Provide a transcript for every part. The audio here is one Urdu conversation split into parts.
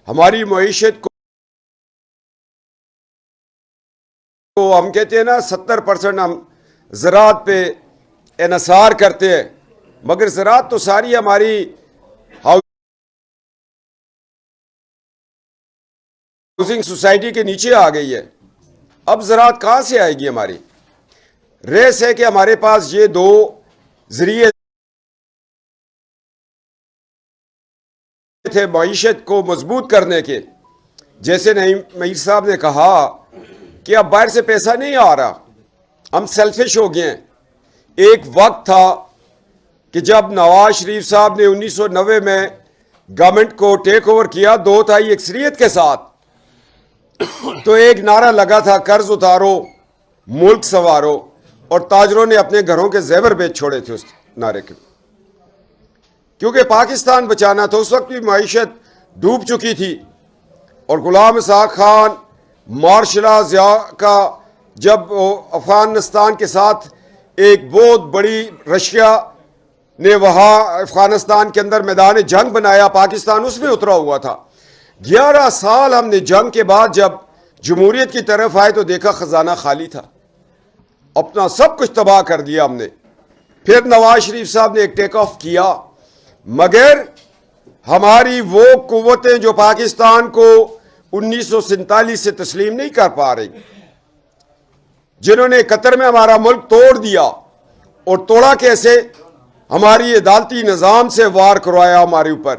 ہماری معیشت کو ہم کہتے ہیں نا 70% ہم زراعت پہ انحصار کرتے ہیں، مگر زراعت تو ساری ہماری ہاؤسنگ سوسائٹی کے نیچے آ گئی ہے۔ اب زراعت کہاں سے آئے گی؟ ہماری ریس ہے کہ ہمارے پاس یہ دو ذریعے تھے معیشت کو مضبوط کرنے کے، جیسے نعیم میر صاحب نے کہا کہ اب باہر سے پیسہ نہیں آ رہا، ہم سیلفش ہو گئے ہیں۔ ایک وقت تھا کہ جب نواز شریف صاحب نے 1990 میں گورنمنٹ کو ٹیک اوور کیا 2/3 اکثریت کے ساتھ، تو ایک نعرہ لگا تھا قرض اتارو ملک سنوارو، اور تاجروں نے اپنے گھروں کے زیور بیچ چھوڑے تھے اس نعرے کے، کیونکہ پاکستان بچانا تھا۔ اس وقت بھی معیشت ڈوب چکی تھی، اور غلام اسحاق خان، مارشل ضیاء کا جب افغانستان کے ساتھ ایک بہت بڑی رشیا نے وہاں افغانستان کے اندر میدان جنگ بنایا، پاکستان اس میں اترا ہوا تھا۔ 11 سال ہم نے جنگ کے بعد جب جمہوریت کی طرف آئے تو دیکھا خزانہ خالی تھا، اپنا سب کچھ تباہ کر دیا ہم نے۔ پھر نواز شریف صاحب نے ایک ٹیک آف کیا، مگر ہماری وہ قوتیں جو پاکستان کو 1947 سے تسلیم نہیں کر پا رہی، جنہوں نے قطر میں ہمارا ملک توڑ دیا، اور توڑا کیسے؟ ہماری عدالتی نظام سے وار کروایا ہمارے اوپر۔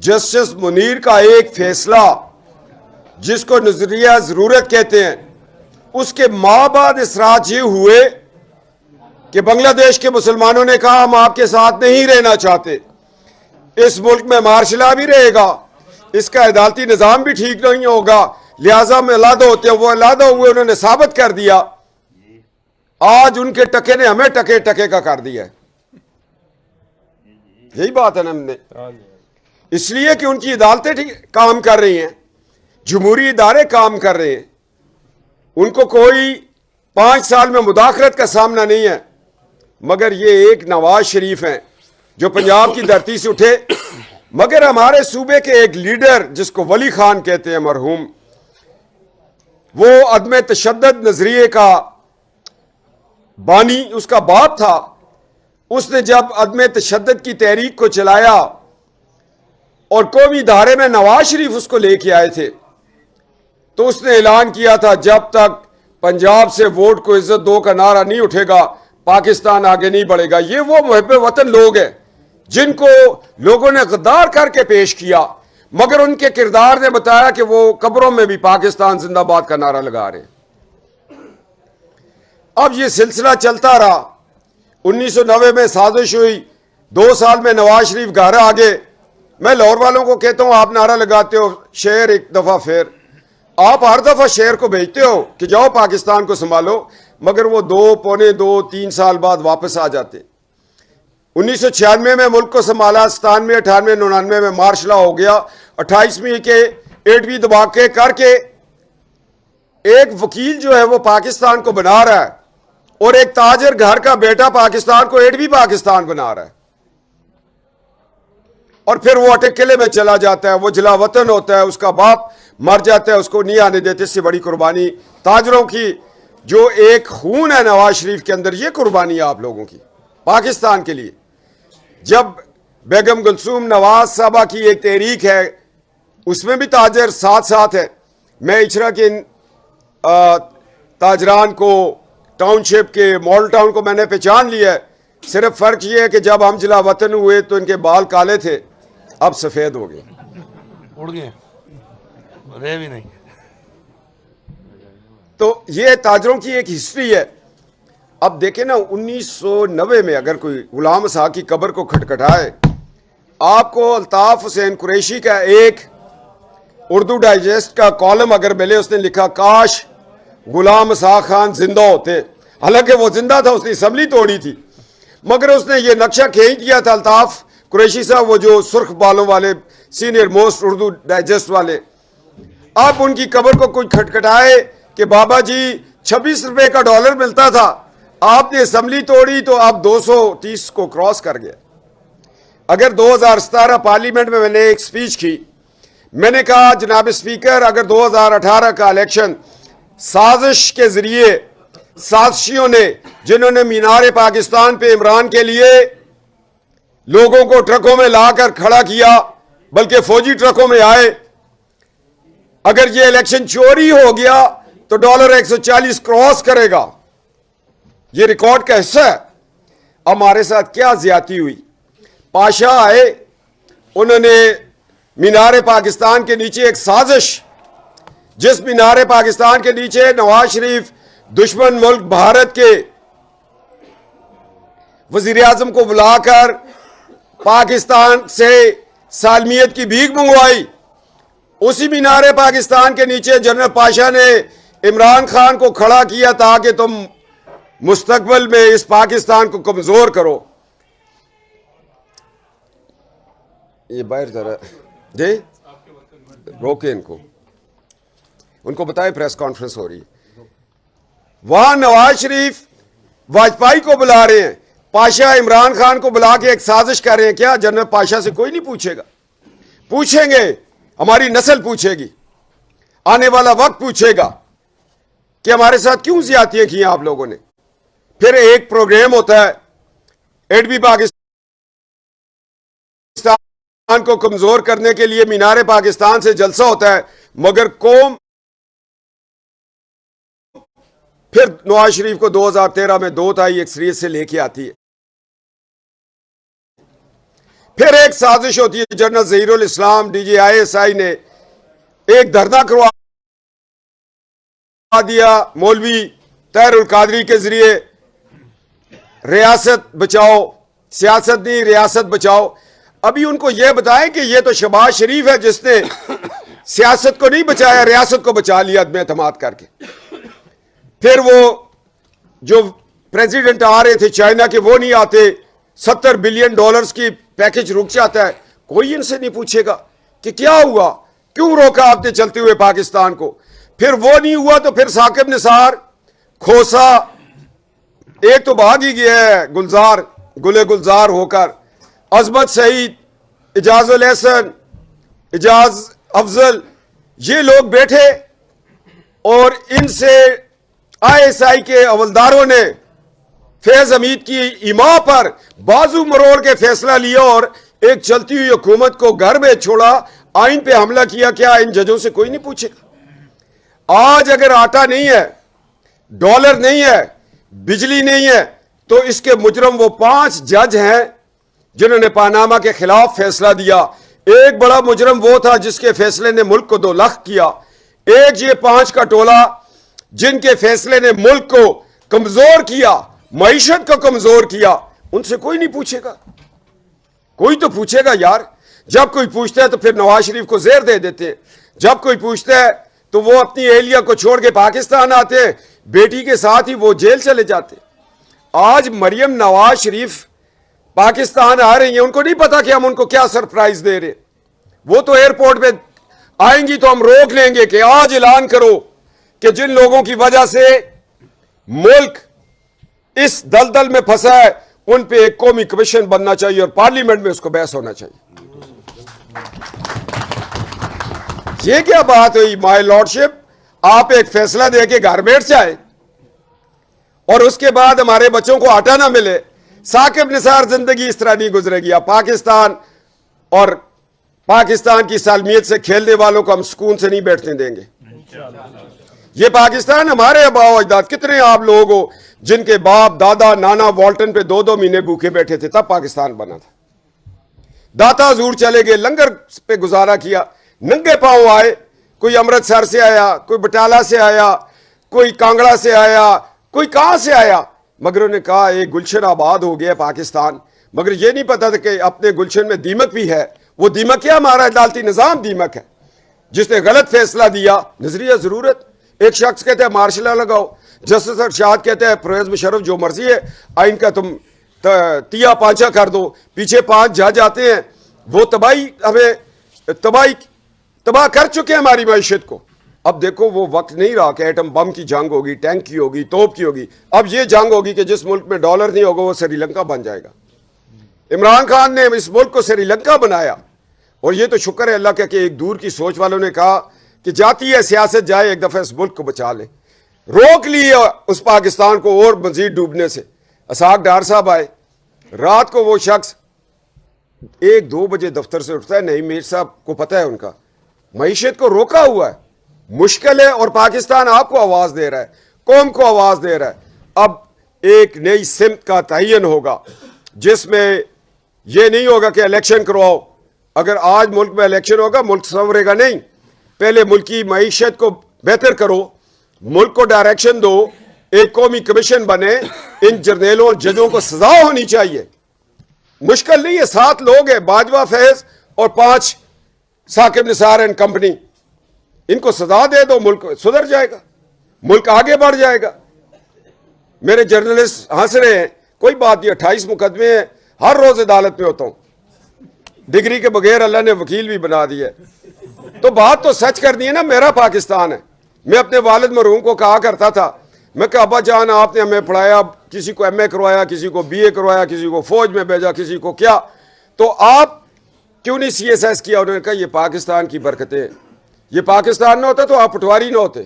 جسٹس منیر کا ایک فیصلہ جس کو نظریہ ضرورت کہتے ہیں، اس کے ماہ بعد اثرات یہ ہوئے کہ بنگلہ دیش کے مسلمانوں نے کہا ہم آپ کے ساتھ نہیں رہنا چاہتے، اس ملک میں مارشل لا بھی رہے گا، اس کا عدالتی نظام بھی ٹھیک نہیں ہوگا، لہذا میں علیحدہ ہوتے ہیں۔ وہ علیحدہ ہوئے، انہوں نے ثابت کر دیا۔ آج ان کے ٹکے نے ہمیں ٹکے ٹکے کا کر دیا ہے۔ یہی بات ہے نا، ہم نے اس لیے کہ ان کی عدالتیں کام کر رہی ہیں، جمہوری ادارے کام کر رہے ہیں، ان کو کوئی 5 سال میں مداخلت کا سامنا نہیں ہے۔ مگر یہ ایک نواز شریف ہیں جو پنجاب کی دھرتی سے اٹھے، مگر ہمارے صوبے کے ایک لیڈر جس کو ولی خان کہتے ہیں مرحوم، وہ عدم تشدد نظریے کا بانی، اس کا باپ تھا۔ اس نے جب عدم تشدد کی تحریک کو چلایا اور قومی ادارے میں نواز شریف اس کو لے کے آئے تھے، تو اس نے اعلان کیا تھا جب تک پنجاب سے ووٹ کو عزت دو کا نعرہ نہیں اٹھے گا پاکستان آگے نہیں بڑھے گا۔ یہ وہ محب وطن لوگ ہیں جن کو لوگوں نے غدار کر کے پیش کیا، مگر ان کے کردار نے بتایا کہ وہ قبروں میں بھی پاکستان زندہ باد کا نعرہ لگا رہے ہیں۔ اب یہ سلسلہ چلتا رہا۔ 1990 میں سازش ہوئی، 2 سال میں نواز شریف گھر آگے۔ میں لاہور والوں کو کہتا ہوں آپ نعرہ لگاتے ہو شہر ایک دفعہ پھر، آپ ہر دفعہ شہر کو بھیجتے ہو کہ جاؤ پاکستان کو سنبھالو، مگر وہ 2، پونے 2، 3 سال بعد واپس آ جاتے۔ 1996 میں ملک کو سنبھالا، 97، 98، 99 میں مارشل لا ہو گیا، 28ویں کے 8ویں دباکے کر کے ایک وکیل جو ہے وہ پاکستان کو بنا رہا ہے، اور ایک تاجر گھر کا بیٹا پاکستان کو 8ویں پاکستان بنا رہا ہے، اور پھر وہ اٹک قلعے میں چلا جاتا ہے، وہ جلا وطن ہوتا ہے، اس کا باپ مر جاتا ہے، اس کو نہیں آنے دیتے۔ اس سے بڑی قربانی تاجروں کی جو ایک خون ہے نواز شریف کے اندر، یہ قربانی ہے آپ لوگوں کی پاکستان کے لیے۔ جب بیگم کلثوم نواز صاحبہ کی ایک تحریک ہے، اس میں بھی تاجر ساتھ ساتھ ہے۔ میں اچھرا کے تاجران کو، ٹاؤن شپ کے ماڈل ٹاؤن کو میں نے پہچان لیا ہے، صرف فرق یہ ہے کہ جب ہم جلا وطن ہوئے تو ان کے بال کالے تھے، اب سفید ہو گئے، اڑ گئے، رہے بھی نہیں۔ تو یہ تاجروں کی ایک ہسٹری ہے۔ اب دیکھیں نا 1990 میں اگر کوئی غلام اسحاق کی قبر کو کھٹکھٹائے، آپ کو الطاف حسین قریشی کا ایک اردو ڈائجسٹ کا کالم اگر ملے، اس نے لکھا کاش غلام اسحاق خان زندہ ہوتے، حالانکہ وہ زندہ تھا، اس نے اسمبلی توڑی تھی، مگر اس نے یہ نقشہ کھینچ دیا تھا الطاف قریشی صاحب، وہ جو سرخ بالوں والے سینئر موسٹ اردو ڈائجسٹ والے۔ اب ان کی قبر کو کوئی کھٹکھٹائے کہ بابا جی 26 روپے کا ڈالر ملتا تھا، آپ نے اسمبلی توڑی تو اب 230 کو کراس کر گیا۔ اگر 2017 پارلیمنٹ میں میں نے ایک سپیچ کی، میں نے کہا جناب اسپیکر اگر 2018 کا الیکشن سازش کے ذریعے سازشیوں نے جنہوں نے مینار پاکستان پہ عمران کے لیے لوگوں کو ٹرکوں میں لا کر کھڑا کیا بلکہ فوجی ٹرکوں میں آئے، اگر یہ الیکشن چوری ہو گیا تو $140 کراس کرے گا، یہ ریکارڈ کا حصہ ہے۔ ہمارے ساتھ کیا زیادتی ہوئی؟ پاشا آئے، انہوں نے مینار پاکستان کے نیچے ایک سازش، جس مینار پاکستان کے نیچے نواز شریف دشمن ملک بھارت کے وزیر اعظم کو بلا کر پاکستان سے سالمیت کی بھیک منگوائی، اسی مینار پاکستان کے نیچے جنرل پاشا نے عمران خان کو کھڑا کیا تاکہ تم مستقبل میں اس پاکستان کو کمزور کرو۔ یہ باہر ذرا جی روکے ان کو بتائے پریس کانفرنس ہو رہی ہے۔ وہاں نواز شریف واجپئی کو بلا رہے ہیں، پاشا عمران خان کو بلا کے ایک سازش کر رہے ہیں۔ کیا جنرل پاشا سے کوئی نہیں پوچھے گا؟ پوچھیں گے، ہماری نسل پوچھے گی، آنے والا وقت پوچھے گا کہ ہمارے ساتھ کیوں زیادتیاں کی ہیں آپ لوگوں نے۔ پھر ایک پروگرام ہوتا ہے ایڈبی پاکستان کو کمزور کرنے کے لیے، مینار پاکستان سے جلسہ ہوتا ہے، مگر قوم پھر نواز شریف کو 2013 میں دو تائی اکثریت سے لے کے آتی ہے۔ پھر ایک سازش ہوتی ہے، جنرل ظہیر الاسلام DGI نے ایک دھرنا کروا دیا مولوی طاہر القادری کے ذریعے، ریاست بچاؤ، سیاست نہیں ریاست بچاؤ۔ ابھی ان کو یہ بتائیں کہ یہ تو شہباز شریف ہے جس نے سیاست کو نہیں بچایا، ریاست کو بچا لیا عدم اعتماد کر کے۔ پھر وہ جو پریزیڈنٹ آ رہے تھے چائنا کے وہ نہیں آتے، $70 بلین کی پیکج رک جاتا ہے، کوئی ان سے نہیں پوچھے گا کہ کیا ہوا، کیوں روکا آپ نے چلتے ہوئے پاکستان کو۔ پھر وہ نہیں ہوا تو پھر ثاقب نثار، کھوسا، ایک تو بھاگ ہی گیا ہے گلزار ہو کر، عظمت سعید، اجاز الحسن، اجاز افضل، یہ لوگ بیٹھے اور ان سے ISI کے حوالداروں نے فیض حمید کی ایما پر بازو مروڑ کے فیصلہ لیا اور ایک چلتی ہوئی حکومت کو گھر میں چھوڑا، آئین پہ حملہ کیا۔ کیا ان ججوں سے کوئی نہیں پوچھے گا؟ آج اگر آٹا نہیں ہے، ڈالر نہیں ہے، بجلی نہیں ہے، تو اس کے مجرم وہ 5 جج ہیں جنہوں نے پاناما کے خلاف فیصلہ دیا۔ ایک بڑا مجرم وہ تھا جس کے فیصلے نے ملک کو 2 لاکھ کیا، ایک یہ 5 کا ٹولہ جن کے فیصلے نے ملک کو کمزور کیا، معیشت کو کمزور کیا۔ ان سے کوئی نہیں پوچھے گا؟ کوئی تو پوچھے گا یار۔ جب کوئی پوچھتا ہے تو پھر نواز شریف کو زیر دے دیتے ہیں، جب کوئی پوچھتا ہے تو وہ اپنی اہلیہ کو چھوڑ کے پاکستان آتے ہیں، بیٹی کے ساتھ ہی وہ جیل چلے جاتے۔ آج مریم نواز شریف پاکستان آ رہی ہیں، ان کو نہیں پتا کہ ہم ان کو کیا سرپرائز دے رہے۔ وہ تو ایئرپورٹ پہ آئیں گی تو ہم روک لیں گے کہ آج اعلان کرو کہ جن لوگوں کی وجہ سے ملک اس دلدل میں پھنسا ہے ان پہ ایک قومی کمیشن بننا چاہیے اور پارلیمنٹ میں اس کو بحث ہونا چاہیے۔ یہ کیا بات ہوئی مائی لارڈشپ؟ آپ ایک فیصلہ دے کے گھر بیٹھ جائے اور اس کے بعد ہمارے بچوں کو آٹا نہ ملے۔ ثاقب نثار زندگی اس طرح نہیں گزرے گی۔ پاکستان اور پاکستان کی سالمیت سے کھیلنے والوں کو ہم سکون سے نہیں بیٹھنے دیں گے۔ یہ پاکستان ہمارے آباء و اجداد، کتنے آپ لوگ ہو جن کے باپ دادا نانا والٹن پہ 2 مہینے بھوکے بیٹھے تھے، تب پاکستان بنا تھا۔ داتا حضور چلے گئے، لنگر پہ گزارا کیا، ننگے پاؤں آئے، کوئی امرتسر سے آیا، کوئی بٹالہ سے آیا، کوئی کانگڑا سے آیا، کوئی کہاں سے آیا، مگر انہوں نے کہا ایک گلشن آباد ہو گیا پاکستان۔ مگر یہ نہیں پتا تھا کہ اپنے گلشن میں دیمک بھی ہے۔ وہ دیمک کیا؟ ہمارا عدالتی نظام دیمک ہے، جس نے غلط فیصلہ دیا۔ نظریہ ضرورت، ایک شخص کہتا ہے مارشل لا لگاؤ، جسٹس ارشاد کہتا ہے پرویز مشرف جو مرضی ہے آئین کا تم تیا پانچا کر دو، پیچھے 5 جج آتے ہیں، وہ تباہ کر چکے ہیں ہماری معیشت کو۔ اب دیکھو وہ وقت نہیں رہا کہ ایٹم بم کی جنگ ہوگی، ٹینک کی ہوگی، توپ کی ہوگی۔ اب یہ جنگ ہوگی کہ جس ملک میں ڈالر نہیں ہوگا وہ سری لنکا بن جائے گا۔ عمران خان نے اس ملک کو سری لنکا بنایا، اور یہ تو شکر ہے اللہ کا کہ ایک دور کی سوچ والوں نے کہا کہ جاتی ہے سیاست جائے ایک دفعہ اس ملک کو بچا لے، روک لی اس پاکستان کو اور مزید ڈوبنے سے۔ اسحاق ڈار صاحب آئے، رات کو وہ شخص 1-2 بجے دفتر سے اٹھتا ہے، نعیم میر صاحب کو پتہ ہے ان کا معیشت کو روکا ہوا ہے، مشکل ہے، اور پاکستان آپ کو آواز دے رہا ہے، قوم کو آواز دے رہا ہے۔ اب ایک نئی سمت کا تعین ہوگا جس میں یہ نہیں ہوگا کہ الیکشن کرواؤ۔ اگر آج ملک میں الیکشن ہوگا ملک سنورے گا نہیں۔ پہلے ملک کی معیشت کو بہتر کرو، ملک کو ڈائریکشن دو، ایک قومی کمیشن بنے، ان جرنیلوں اور ججوں کو سزا ہونی چاہیے۔ مشکل نہیں ہے، 7 لوگ ہیں، باجوہ فیض اور 5 ثاقب نثار اینڈ کمپنی، ان کو سزا دے دو، ملک سدھر جائے گا، ملک آگے بڑھ جائے گا۔ میرے جرنلسٹ ہنس رہے ہیں، کوئی بات نہیں، 28 مقدمے ہیں، ہر روز عدالت میں ہوتا ہوں، ڈگری کے بغیر اللہ نے وکیل بھی بنا دیا ہے۔ تو بات تو سچ کرنی ہے نا، میرا پاکستان ہے۔ میں اپنے والد مرحوم کو کہا کرتا تھا، میں کہا ابا جان آپ نے ہمیں پڑھایا، کسی کو ایم اے کروایا، کسی کو بی اے کروایا، کسی کو فوج میں بھیجا، کسی کو کیا، تو آپ کیوں نہیں سی ایس ایس کیا؟ انہوں نے کہا یہ پاکستان کی برکتیں ہیں، یہ پاکستان نہ ہوتا تو آپ پٹواری نہ ہوتے،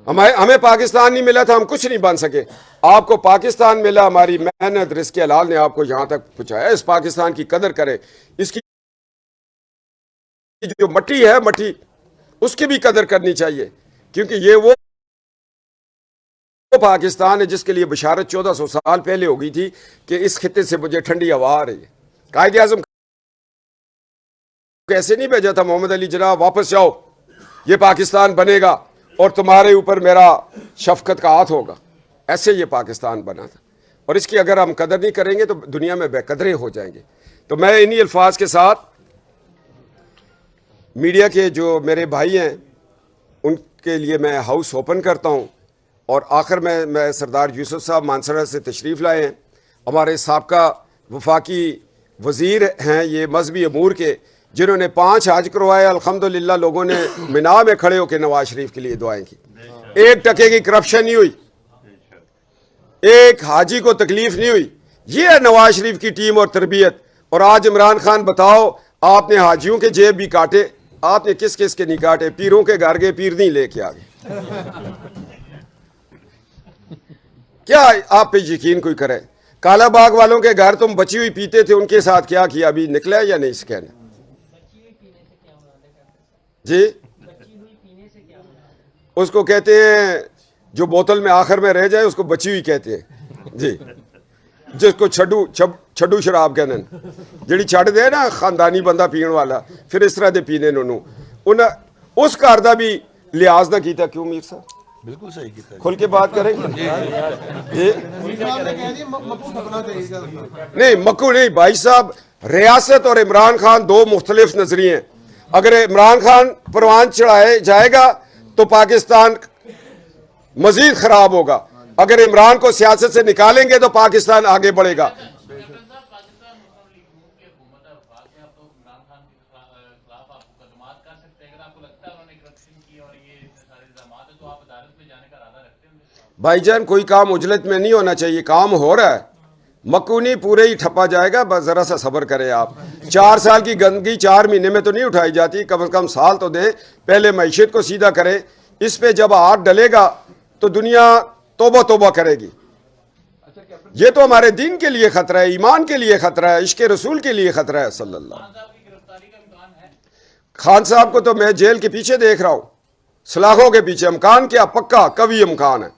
ہمیں پاکستان نہیں ملا تھا، ہم کچھ نہیں بن سکے، آپ کو پاکستان ملا، ہماری محنت رزق حلال نے آپ کو یہاں تک پہنچایا۔ اس پاکستان کی قدر کرے، اس کی جو مٹی ہے، مٹی اس کی بھی قدر کرنی چاہیے، کیونکہ یہ وہ پاکستان ہے جس کے لیے بشارت 1400 سال پہلے ہو گئی تھی کہ اس خطے سے مجھے ٹھنڈی ہوا آ رہی ہے۔ قائد اعظم کیسے نہیں بھیجا تھا محمد علی جناح واپس جاؤ، یہ پاکستان بنے گا اور تمہارے اوپر میرا شفقت کا ہاتھ ہوگا، ایسے یہ پاکستان بنا تھا۔ اور اس کی اگر ہم قدر نہیں کریں گے تو دنیا میں بے قدرے ہو جائیں گے۔ تو میں انہی الفاظ کے ساتھ میڈیا کے جو میرے بھائی ہیں ان کے لیے میں ہاؤس اوپن کرتا ہوں، اور آخر میں سردار یوسف صاحب مانسرہ سے تشریف لائے ہیں، ہمارے سابقہ وفاقی وزیر ہیں یہ مذہبی امور کے، جنہوں نے 5 حج کروائے، الحمدللہ لوگوں نے مینا میں کھڑے ہو کے نواز شریف کے لیے دعائیں کی، 1 ٹکے کی کرپشن نہیں ہوئی، ایک حاجی کو تکلیف نہیں ہوئی۔ یہ ہے نواز شریف کی ٹیم اور تربیت۔ اور آج عمران خان بتاؤ، آپ نے حاجیوں کے جیب بھی کاٹے، آپ نے کس کس کے نہیں کاٹے؟ پیروں کے گھر گئے، پیر نہیں لے کے آ گئے۔ کیا آپ پہ یقین کوئی کرے؟ کالا باغ والوں کے گھر تم بچی ہوئی پیتے تھے، ان کے ساتھ کیا کیا؟ ابھی نکلا ہے یا نہیں اسکین؟ جی اس کو کہتے ہیں جو بوتل میں آخر میں رہ جائے اس کو بچی ہوئی کہتے ہیں جی، جس کو چھڈو شراب کہنے، جڑی چھڈ دے نا خاندانی بندہ پین والا، پھر اس طرح دے پینے انہوں اس گھر دا بھی لحاظ نہ کیتا۔ کیوں میر صاحب؟ بالکل صحیح کیتا ہے، کھل کے بات کریں گے جی۔ نہیں مکو نہیں بھائی صاحب، ریاست اور عمران خان 2 مختلف نظریے ہیں۔ اگر عمران خان پروان چڑھائے جائے گا تو پاکستان مزید خراب ہوگا، اگر عمران کو سیاست سے نکالیں گے تو پاکستان آگے بڑھے گا۔ بھائی جان کوئی کام عجلت میں نہیں ہونا چاہیے، کام ہو رہا ہے، مکو نہیں پورے ہی ٹھپا جائے گا، بس ذرا سا صبر کریں آپ۔ 4 سال کی گندگی 4 مہینے میں تو نہیں اٹھائی جاتی، کم از کم سال تو دیں، پہلے معیشت کو سیدھا کریں، اس پہ جب ہاتھ ڈلے گا تو دنیا توبہ توبہ کرے گی۔ یہ تو ہمارے دین کے لیے خطرہ ہے، ایمان کے لیے خطرہ ہے، عشق رسول کے لیے خطرہ ہے صلی اللہ۔ خان صاحب کو تو میں جیل کے پیچھے دیکھ رہا ہوں، سلاخوں کے پیچھے، امکان کیا؟ پکا قوی امکان ہے،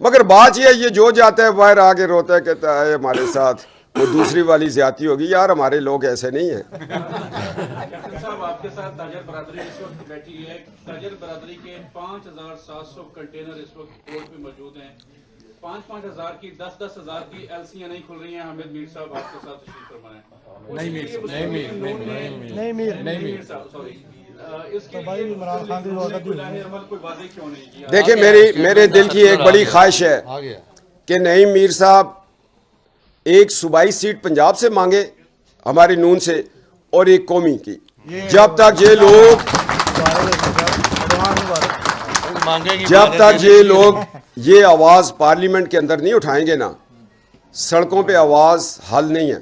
مگر بات یہ ہے یہ جو جاتا ہے باہر آگے روتا ہے، کہتا ہے ہمارے ساتھ وہ دوسری والی زیادتی ہوگی۔ یار ہمارے لوگ ایسے نہیں ہیں۔ صاحب آپ کے ساتھ تاجر برادری اس وقت بیٹھی ہے، تاجر برادری کے 5700 کنٹینر اس وقت کورٹ میں موجود ہیں، 5-5 ہزار کی 10-10 ہزار کی ایلسیاں نہیں کھل رہی ہیں۔ حامد میر صاحب آپ کے ساتھ تشریف فرمائیں۔ دیکھیں میرے دل کی ایک بڑی خواہش ہے کہ نعیم میر صاحب ایک صوبائی سیٹ پنجاب سے مانگے ہماری نون سے، اور ایک قومی کی۔ جب تک یہ لوگ یہ آواز پارلیمنٹ کے اندر نہیں اٹھائیں گے نا، سڑکوں پہ آواز حل نہیں ہے۔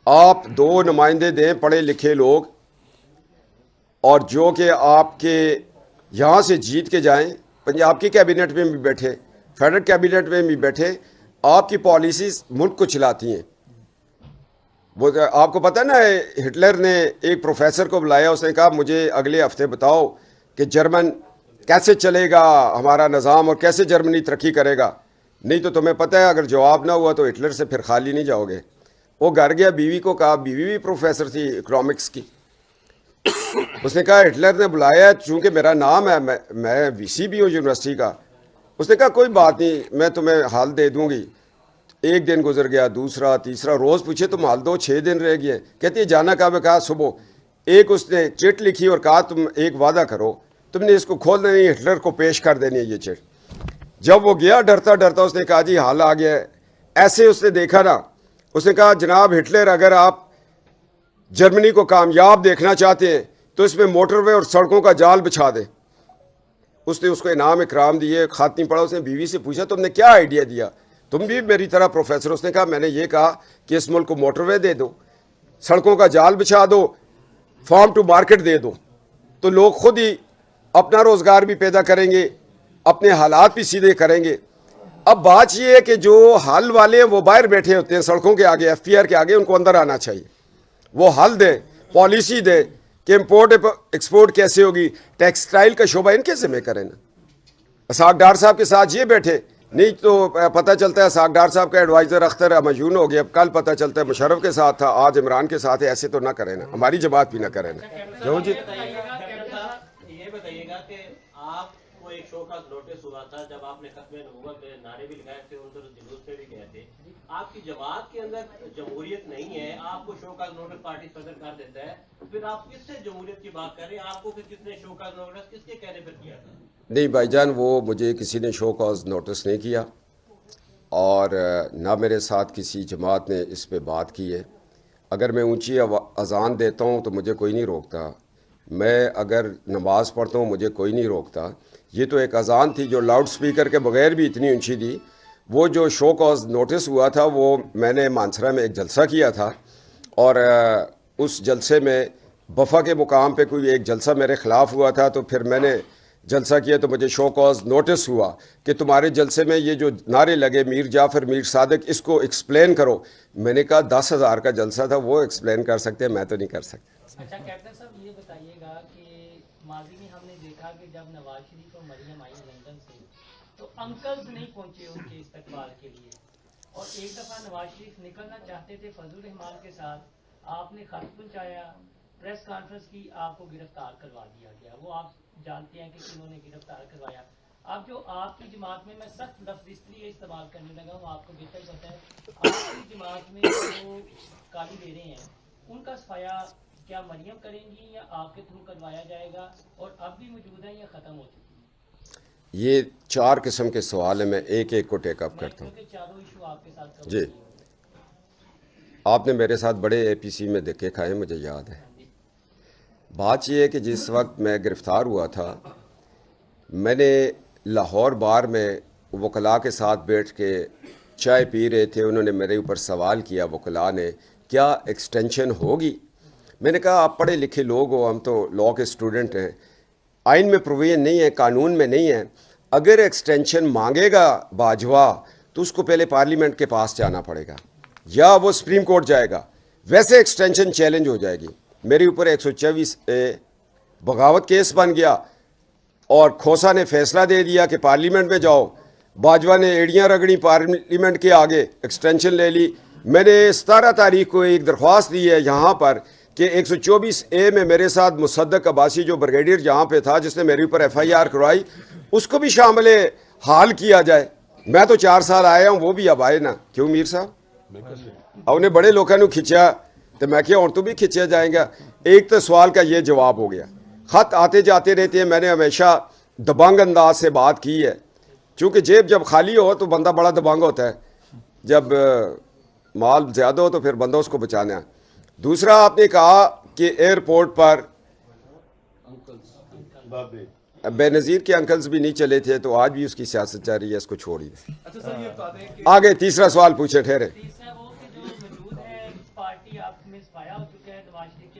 آپ 2 نمائندے دیں، پڑھے لکھے لوگ، اور جو کہ آپ کے یہاں سے جیت کے جائیں, پنجاب کی کیبنٹ میں بھی بیٹھے, فیڈرل کیبنٹ میں بھی بیٹھے, آپ کی پالیسیز ملک کو چلاتی ہیں. وہ آپ کو پتہ نا, ہٹلر نے ایک پروفیسر کو بلایا, اس نے کہا مجھے اگلے ہفتے بتاؤ کہ جرمن کیسے چلے گا ہمارا نظام اور کیسے جرمنی ترقی کرے گا, نہیں تو تمہیں پتہ ہے اگر جواب نہ ہوا تو ہٹلر سے پھر خالی نہیں جاؤ گے. وہ گھر گیا, بیوی کو کہا, بیوی بھی پروفیسر تھی اکنامکس کی, اس نے کہا ہٹلر نے بلایا چونکہ میرا نام ہے, میں وی سی بھی ہوں یونیورسٹی کا. اس نے کہا کوئی بات نہیں, میں تمہیں حال دے دوں گی. ایک دن گزر گیا, دوسرا, تیسرا, روز پوچھے تم حال دو, 6 دن رہ گئے. کہتی ہے جانا کہا, میں کہا صبح. ایک اس نے چٹ لکھی اور کہا تم ایک وعدہ کرو, تم نے اس کو کھولنا نہیں, ہٹلر کو پیش کر دینی ہے یہ چٹ. جب وہ گیا ڈرتا ڈرتا, اس نے کہا جی حال آ گیا ہے. ایسے اس نے دیکھا نا, اس نے کہا جناب ہٹلر اگر آپ جرمنی کو کامیاب دیکھنا چاہتے ہیں تو اس میں موٹر وے اور سڑکوں کا جال بچھا دیں. اس نے اس کو انعام اکرام دیے, خط نہیں پڑھا. اس نے بیوی سے پوچھا تم نے کیا آئیڈیا دیا, تم بھی میری طرح پروفیسر. اس نے کہا میں نے یہ کہا کہ اس ملک کو موٹر وے دے دو, سڑکوں کا جال بچھا دو, فارم ٹو مارکیٹ دے دو, تو لوگ خود ہی اپنا روزگار بھی پیدا کریں گے, اپنے حالات بھی سیدھے کریں گے. اب بات یہ ہے کہ جو حل والے ہیں وہ باہر بیٹھے ہوتے ہیں سڑکوں کے آگے, ایف پی آر کے آگے, ان کو اندر آنا چاہیے. وہ حل دیں, پالیسی دیں کہ امپورٹ ایکسپورٹ کیسے ہوگی, ٹیکسٹائل کا شعبہ ان کے ذمہ کریں نا. اسحاق ڈار صاحب کے ساتھ یہ بیٹھے, نہیں تو پتہ چلتا ہے اسحاق ڈار صاحب کا ایڈوائزر اختر مجنون ہو گیا, اب کل پتہ چلتا ہے مشرف کے ساتھ تھا, آج عمران کے ساتھ ہے. ایسے تو نہ کریں نا, ہماری جماعت بھی نہ کریں نا. کیوں جی یہ بتائیے گا کہ آپ کو ایک شو کا نوٹس ہوا تھا جب آپ نے ختم نبوت پہ نعرے بھی لگائے تھے, ادھر جلوس پہ بھی گئے تھے. آپ کی جماعت کے اندر جمہوریت نہیں ہے, آپ کو شو کا نوٹس پارٹی صدر کر دیتا ہے, پھر آپ کس سے جمہوریت کی بات کر رہے ہیں؟ آپ کو پھر کس نے شو کا نوٹس کس کے کہنے پر کیا تھا؟ نہیں بھائی جان, وہ مجھے کسی نے شو کاز نوٹس نہیں کیا, اور نہ میرے ساتھ کسی جماعت نے اس پہ بات کی ہے. اگر میں اونچی اذان دیتا ہوں تو مجھے کوئی نہیں روکتا, میں اگر نماز پڑھتا ہوں مجھے کوئی نہیں روکتا. یہ تو ایک اذان تھی جو لاؤڈ سپیکر کے بغیر بھی اتنی اونچی تھی. وہ جو شو کاز نوٹس ہوا تھا وہ میں نے مانسرا میں ایک جلسہ کیا تھا, اور اس جلسے میں بفا کے مقام پہ کوئی ایک جلسہ میرے خلاف ہوا تھا, تو پھر میں نے جلسہ کیا تو مجھے شو کاز نوٹس ہوا کہ تمہارے جلسے میں یہ جو نعرے لگے میر جعفر میر صادق, اس کو ایکسپلین کرو. میں نے کہا 10,000 کا جلسہ تھا, وہ ایکسپلین کر سکتے ہیں, میں تو نہیں کر سکتا. اچھا کیپٹن صاحب یہ بتائیے گا کہ ماضی میں ہم نے دیکھا کہ جب نواز شریف اور مریم آئی لندن سے تو انکلز نہیں پہنچے ان کے استقبال کے لیے, اور ایک دفعہ نواز شریف نکلنا چاہتے تھے فضل الرحمان کے ساتھ, آپ نے خط پہنچایا, پریس کانفرنس کی, آپ کو گرفتار کروا دیا گیا. وہ آپ جانتے ہیں کہ انہوں نے گرفتار کروایا. اب جو آپ کی جماعت میں سخت لفظ اس لیے استعمال کرنے لگا ہوں, آپ کو بہتر پتہ ہے, آپ کی جماعت میں جو کالی ڈیرے ہیں ان کا صفایا کیا مریم کریں گی یا آپ کے تھرو کروایا جائے گا, اور اب بھی موجود ہیں یا ختم ہو چکی ہیں؟ یہ 4 قسم کے سوال ہیں, میں ایک ایک کو ٹیک اپ کرتا ہوں. کیونکہ چاروں ایشو آپ کے ساتھ cover جی, کیے ہیں. آپ نے میرے ساتھ بڑے اے پی سی میں دھکے کھائے, مجھے یاد ہے. بات یہ ہے کہ جس وقت میں گرفتار ہوا تھا, میں نے لاہور بار میں وکلاء کے ساتھ بیٹھ کے چائے پی رہے تھے, انہوں نے میرے اوپر سوال کیا وکلاء نے, کیا ایکسٹینشن ہوگی؟ میں نے کہا آپ پڑھے لکھے لوگ ہو, ہم تو لاء کے اسٹوڈنٹ ہیں, آئین میں پروویژن نہیں ہے, قانون میں نہیں ہے. اگر ایکسٹینشن مانگے گا باجوہ تو اس کو پہلے پارلیمنٹ کے پاس جانا پڑے گا یا وہ سپریم کورٹ جائے گا, ویسے ایکسٹینشن چیلنج ہو جائے گی. میرے اوپر 124 بغاوت کیس بن گیا, اور کھوسا نے فیصلہ دے دیا کہ پارلیمنٹ میں جاؤ. باجوہ نے ایڑیاں رگڑی پارلیمنٹ کے آگے, ایکسٹینشن لے لی. میں نے 17 تاریخ کو ایک درخواست دی ہے یہاں پر کہ 124A میں میرے ساتھ مصدق عباسی جو بریگیڈیئر جہاں پہ تھا, جس نے میرے اوپر FIR کروائی, اس کو بھی شامل حال کیا جائے. میں تو 4 سال آیا ہوں, وہ بھی اب آئے نا. کیوں میر صاحب, انہیں بڑے لوگوں نے کھچیا تو میں کیا اور تو بھی کھچیا جائیں گا. ایک تو سوال کا یہ جواب ہو گیا. خط آتے جاتے رہتے ہیں, میں نے ہمیشہ دبنگ انداز سے بات کی ہے, چونکہ جیب جب خالی ہو تو بندہ بڑا دبنگ ہوتا ہے, جب مال زیادہ ہو تو پھر بندہ اس کو بچانا ہے. دوسرا آپ نے کہا کہ ایئرپورٹ پر بے نظیر کے انکلز بھی نہیں چلے تھے, تو آج بھی اس کی سیاست جاری ہے, اس کو چھوڑی. اچھا سر یہ بتا دیں کہ آگے تیسرا سوال پوچھے ٹھہرے. تیسرا وہ کہ جو موجود ہے پارٹی آپ میں صفایا ہو چکا ہے نواز شریف کے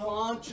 5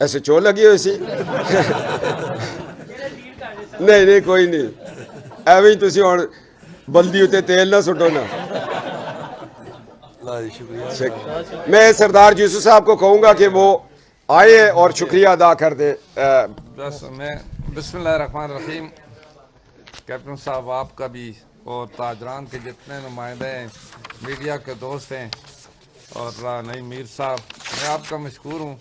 ایسے چو لگی ہوئی سی نہیں کوئی نہیں ایویں تسی ہن بلدی اتے تیل نہ سٹو نا. میں سردار یوسف صاحب کو کہوں گا کہ وہ آئے اور شکریہ ادا کر دے. بس میں بسم اللہ الرحمن الرحیم. کیپٹن صاحب آپ کا بھی اور تاجران کے جتنے نمائندے ہیں, میڈیا کے دوست ہیں, اور نئی میر صاحب, میں آپ کا مشکور ہوں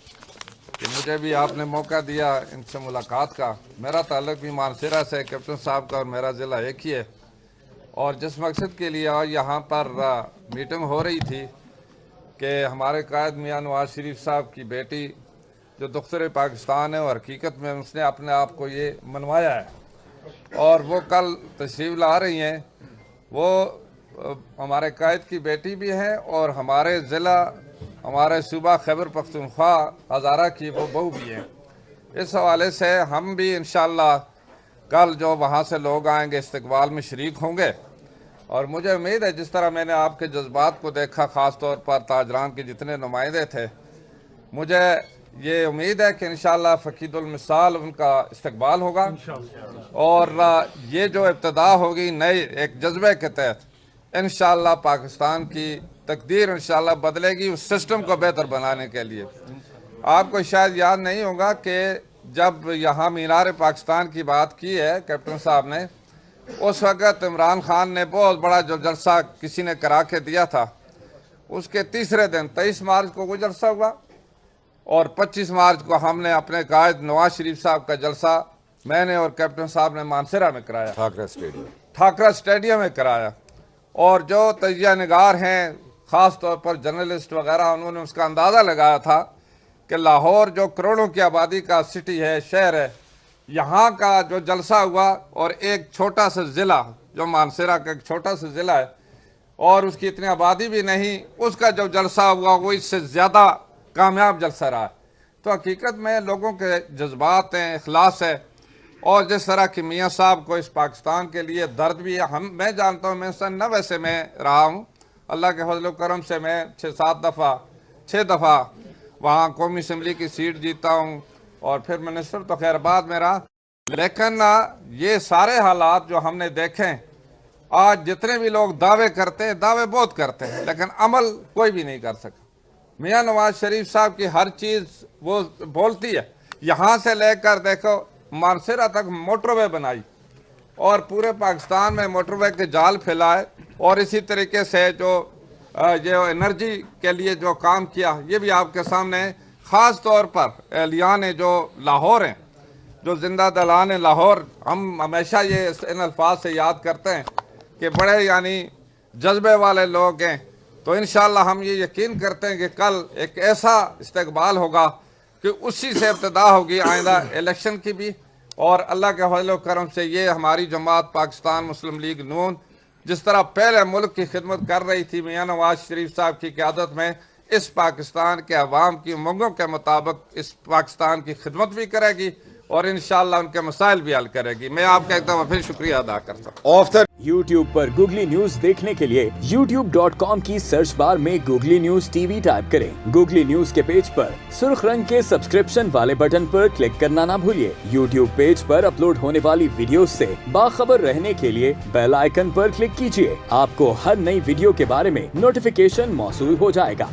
کہ مجھے بھی آپ نے موقع دیا ان سے ملاقات کا. میرا تعلق بھی مانسیرہ سے, کیپٹن صاحب کا اور میرا ضلع ایک ہی ہے, اور جس مقصد کے لیے یہاں پر میٹنگ ہو رہی تھی کہ ہمارے قائد میاں نواز شریف صاحب کی بیٹی جو دختر پاکستان ہے, اور حقیقت میں اس نے اپنے آپ کو یہ منوایا ہے, اور وہ کل تشریف لا رہی ہیں. وہ ہمارے قائد کی بیٹی بھی ہیں اور ہمارے ضلع, ہمارے صوبہ خیبر پختونخوا ہزارہ کی وہ بہو بھی ہیں. اس حوالے سے ہم بھی انشاءاللہ کل جو وہاں سے لوگ آئیں گے استقبال میں شریک ہوں گے, اور مجھے امید ہے جس طرح میں نے آپ کے جذبات کو دیکھا, خاص طور پر تاجران کے جتنے نمائندے تھے, مجھے یہ امید ہے کہ انشاءاللہ فقید المثال ان کا استقبال ہوگا, اور یہ جو ابتدا ہوگی نئے ایک جذبے کے تحت انشاءاللہ پاکستان کی تقدیر انشاءاللہ بدلے گی اس سسٹم کو بہتر بنانے کے لیے. آپ کو شاید یاد نہیں ہوگا کہ جب یہاں مینار پاکستان کی بات کی ہے کیپٹن صاحب نے, اس وقت عمران خان نے بہت بڑا جو جلسہ کسی نے کرا کے دیا تھا, اس کے تیسرے دن 23 مارچ کو وہ جلسہ ہوا, اور 25 مارچ کو ہم نے اپنے قائد نواز شریف صاحب کا جلسہ میں نے اور کیپٹن صاحب نے مانسیرہ میں کرایا, ٹھاکرہ اسٹیڈیم میں کرایا. اور جو تجزیہ نگار ہیں, خاص طور پر جرنلسٹ وغیرہ, انہوں نے اس کا اندازہ لگایا تھا کہ لاہور جو کروڑوں کی آبادی کا سٹی ہے, شہر ہے, یہاں کا جو جلسہ ہوا, اور ایک چھوٹا سا ضلع جو مانسیرہ کا ایک چھوٹا سا ضلع ہے اور اس کی اتنی آبادی بھی نہیں, اس کا جو جلسہ ہوا وہ اس سے زیادہ کامیاب جلسہ رہا. تو حقیقت میں لوگوں کے جذبات ہیں, اخلاص ہے, اور جس طرح کہ میاں صاحب کو اس پاکستان کے لیے درد بھی ہے. میں جانتا ہوں, میں سن 90 سے میں رہا ہوں, اللہ کے فضل و کرم سے میں 6 دفعہ وہاں قومی اسمبلی کی سیٹ جیتا ہوں, اور پھر منسٹر تو خیر بعد میں رہا. لیکن یہ سارے حالات جو ہم نے دیکھے, آج جتنے بھی لوگ دعوے کرتے ہیں, دعوے بہت کرتے ہیں, لیکن عمل کوئی بھی نہیں کر سکا. میاں نواز شریف صاحب کی ہر چیز وہ بولتی ہے, یہاں سے لے کر دیکھو مانسیرہ تک موٹر وے بنائی, اور پورے پاکستان میں موٹر وے کے جال پھیلائے, اور اسی طریقے سے جو انرجی کے لیے جو کام کیا یہ بھی آپ کے سامنے. خاص طور پر اہلیان جو لاہور ہیں, جو زندہ دلان لاہور, ہم ہمیشہ یہ ان الفاظ سے یاد کرتے ہیں کہ بڑے یعنی جذبے والے لوگ ہیں. تو انشاءاللہ ہم یہ یقین کرتے ہیں کہ کل ایک ایسا استقبال ہوگا کہ اسی سے ابتدا ہوگی آئندہ الیکشن کی بھی. اور اللہ کے فضل و کرم سے یہ ہماری جماعت پاکستان مسلم لیگ نون جس طرح پہلے ملک کی خدمت کر رہی تھی میاں نواز شریف صاحب کی قیادت میں, اس پاکستان کے عوام کی امنگوں کے مطابق اس پاکستان کی خدمت بھی کرے گی, اور انشاءاللہ ان کے مسائل بھی حل کرے گی. میں آپ کا ایک دفعہ پھر شکریہ ادا کرتا ہوں. YouTube پر گوگلی نیوز دیکھنے کے لیے youtube.com کی سرچ بار میں googly news T V type کریں. گوگلی نیوز کے پیج پر سرخ رنگ کے سبسکرپشن والے بٹن پر کلک کرنا نہ بھولیے. YouTube پیج پر اپلوڈ ہونے والی ویڈیوز سے باخبر رہنے کے لیے بیل آئیکن پر کلک کیجیے. آپ کو ہر نئی ویڈیو کے بارے میں نوٹیفیکیشن موصول ہو جائے گا.